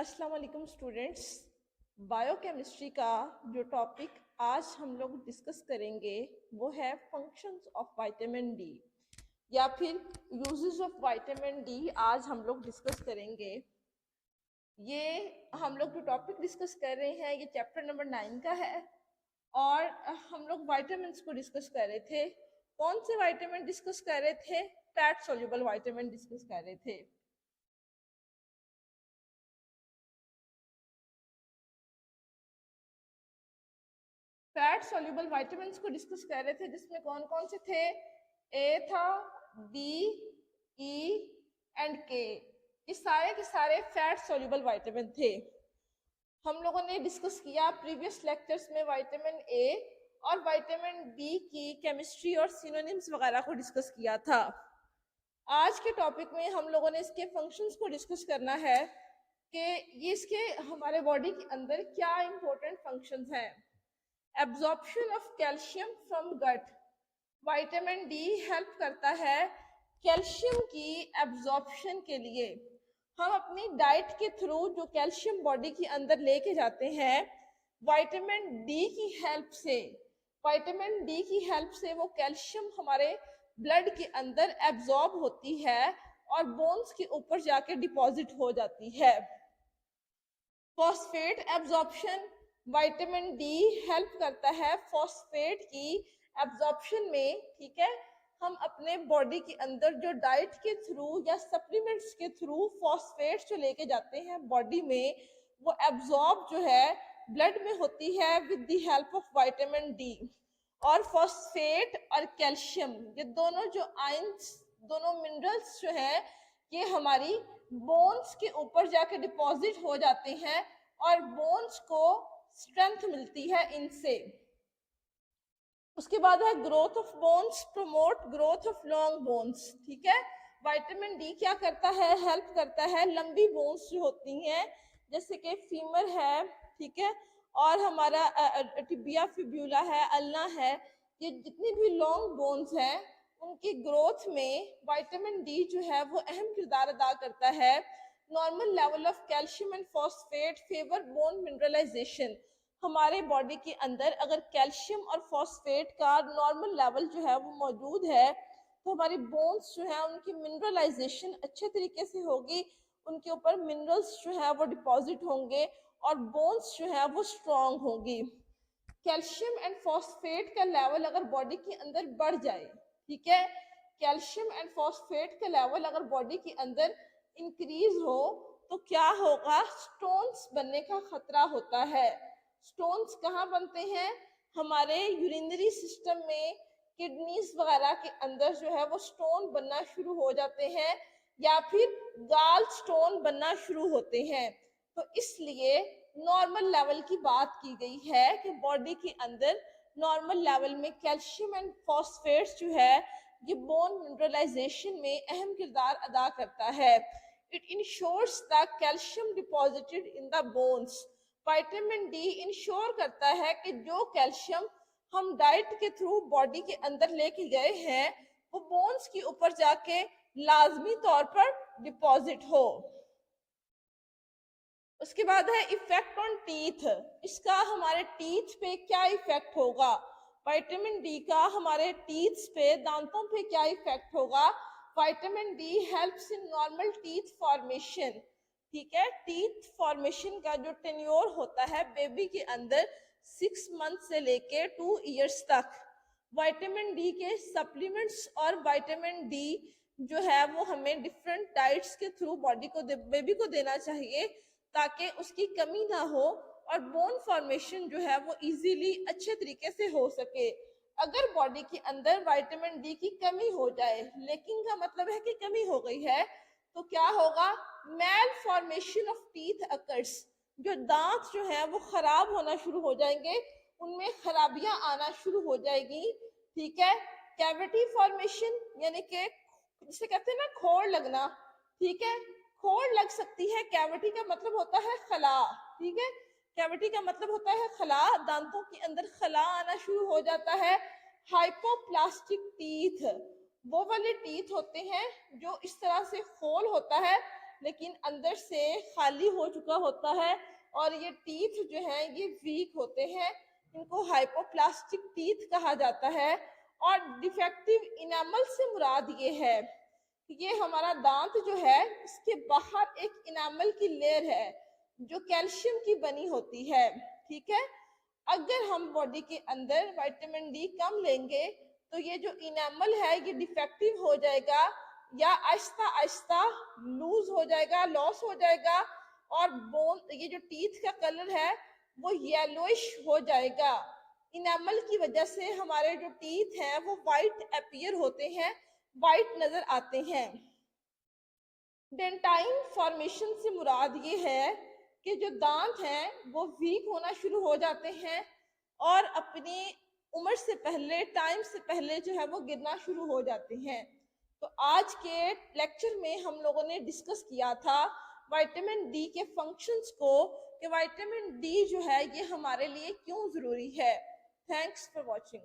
अस्सलाम वालेकुम students. Biochemistry का जो टॉपिक आज हम लोग डिस्कस करेंगे वो है फंक्शंस ऑफ विटामिन डी या फिर यूजेस ऑफ विटामिन डी। आज हम लोग डिस्कस करेंगे। ये हम लोग जो टॉपिक डिस्कस कर रहे हैं ये चैप्टर नंबर 9 का है और हम लोग विटामिन को डिस्कस कर रहे थे। कौन से विटामिन डिस्कस कर रहे थे? फैट सोल्यूबल विटामिन डिस्कस कर रहे थे। फैट सॉल्युबल विटामिन्स को डिस्कस कर रहे थे जिसमें कौन कौन से थे? ए था, डी, ई एंड के। ये सारे के सारे फैट सॉल्युबल विटामिन थे। हम लोगों ने डिस्कस किया प्रीवियस लेक्चर्स में विटामिन ए और विटामिन बी की केमिस्ट्री और सिनोनिम्स वगैरह को डिस्कस किया था। आज के टॉपिक में हम लोगों ने इसके फंक्शंस को डिस्कस करना है कि ये इसके हमारे बॉडी के अंदर क्या इंपॉर्टेंट फंक्शंस हैं। Absorption of calcium from gut. Vitamin D help करता है कैल्शियम की एब्जॉर्प्शन के लिए। हम अपनी डाइट के थ्रू जो कैल्शियम बॉडी के अंदर लेके जाते हैं विटामिन डी की हेल्प से, विटामिन डी की हेल्प से वो कैल्शियम हमारे ब्लड के अंदर एब्जॉर्ब होती है और बोन्स के ऊपर जाके डिपॉजिट हो जाती है। Phosphate absorption, vitamin D help करता है फॉस्फेट की एब्जॉर्प्शन में। ठीक है, हम अपने बॉडी के अंदर जो डाइट के थ्रू या सप्लीमेंट्स के थ्रू फॉस्फेट जो लेके जाते हैं बॉडी में, वो एब्जॉर्ब जो है ब्लड में होती है with the help of vitamin D. और फॉस्फेट और कैल्शियम ये दोनों जो आयंस, दोनों मिनरल्स जो है ये हमारी बोन्स के ऊपर जाके डिपॉजिट हो जाते हैं और बोन्स को स्ट्रेंथ मिलती है इनसे। उसके बाद है growth of bones, promote growth of long bones. ठीक है, विटामिन डी क्या करता है? हेल्प करता है लंबी बोन्स जो होती हैं जैसे कि फीमर है, ठीक है, और हमारा टिबिया फिब्यूला है, अल्ना है, ये जितनी भी लॉन्ग बोन्स हैं उनकी ग्रोथ में विटामिन डी जो है वो अहम किरदार अदा करता है। Normal level of calcium and phosphate favour bone mineralization. हमारे बॉडी के अंदर अगर कैल्शियम और फॉस्फेट का नॉर्मल लेवल जो है वो मौजूद है तो हमारी बोन्स जो है उनकी मिनरलाइजेशन अच्छे तरीके से होगी, उनके ऊपर मिनरल्स जो है वो डिपॉजिट होंगे और बोन्स जो है वो स्ट्रॉन्ग होंगी। कैल्शियम एंड फॉस्फेट का लेवल अगर बॉडी के अंदर बढ़ जाए, ठीक है, कैल्शियम एंड फॉस्फेट का लेवल अगर बॉडी के अंदर इंक्रीज हो तो क्या होगा? स्टोन्स बनने का खतरा होता है। स्टोन्स कहाँ बनते हैं? हमारे यूरिनरी सिस्टम में, किडनीज वगैरह के अंदर जो है वो स्टोन बनना शुरू हो जाते हैं या फिर गाल स्टोन बनना शुरू होते हैं। तो इसलिए नॉर्मल लेवल की बात की गई है कि बॉडी के अंदर नॉर्मल लेवल में कैल्शियम एंड फॉस्फेट्स जो है ये बोन मिनरलाइजेशन में अहम किरदार अदा करता है। It ensures the calcium deposited in the bones. Vitamin D ensure करता है कि जो कैल्शियम हम डाइट के थ्रू बॉडी के अंदर लेके गए हैं वो बोन्स के ऊपर जाके लाजमी तौर पर डिपॉजिट हो। उसके बाद है इफेक्ट ऑन टीथ। इसका हमारे टीथ पे क्या इफेक्ट होगा? विटामिन डी का हमारे टीथ पे, दांतों पे क्या इफेक्ट होगा? Vitamin D helps in normal teeth formation. ठीक है, टीथ फॉर्मेशन का जो टेन्योर होता है बेबी के अंदर 6 मंथ से लेके 2 इयर्स तक, विटामिन डी के सप्लीमेंट्स और विटामिन डी जो है वो हमें डिफरेंट डाइट्स के थ्रू बॉडी को बेबी को देना चाहिए ताकि उसकी कमी ना हो और बोन फॉर्मेशन जो है वो इजीली अच्छे तरीके से हो सके। अगर बॉडी के अंदर विटामिन डी की कमी हो जाए, लेकिन का मतलब है कि कमी हो गई है, तो क्या होगा? मैल फॉर्मेशन ऑफ टीथ अकर्स। जो दांत जो है वो खराब होना शुरू हो जाएंगे, उनमें खराबियां आना शुरू हो जाएगी। ठीक है, कैविटी फॉर्मेशन यानी कि जिसे कहते हैं ना खोड़ लगना, ठीक है, खोड़ लग सकती है। कैविटी का मतलब होता है खला, ठीक है, कैविटी का मतलब होता है खला, दांतों के अंदर खला आना शुरू हो जाता है। हाइपोप्लास्टिक टीथ, वो वाले टीथ होते हैं जो इस तरह से खोल होता है लेकिन अंदर से खाली हो चुका होता है और ये टीथ जो है ये वीक होते हैं। इनको हाइपोप्लास्टिक टीथ कहा जाता है। और डिफेक्टिव इनामल से मुराद ये है कि ये हमारा दांत जो है इसके बाहर एक इनामल की लेयर है जो कैल्शियम की बनी होती है। ठीक है, अगर हम बॉडी के अंदर विटामिन डी कम लेंगे तो ये जो इनामल है ये डिफेक्टिव हो जाएगा या आहिस्ता आहिस्ता लूज हो जाएगा, लॉस हो जाएगा और बोन ये जो टीथ का कलर है वो येलोइश हो जाएगा। इनामल की वजह से हमारे जो टीथ हैं वो वाइट अपीयर होते हैं, वाइट नजर आते हैं। डेंटाइन फॉर्मेशन से मुराद ये है कि जो दांत हैं वो वीक होना शुरू हो जाते हैं और अपनी उम्र से पहले, टाइम से पहले जो है वो गिरना शुरू हो जाते हैं। तो आज के लेक्चर में हम लोगों ने डिस्कस किया था विटामिन डी के फंक्शंस को कि विटामिन डी जो है ये हमारे लिए क्यों जरूरी है। Thanks for watching.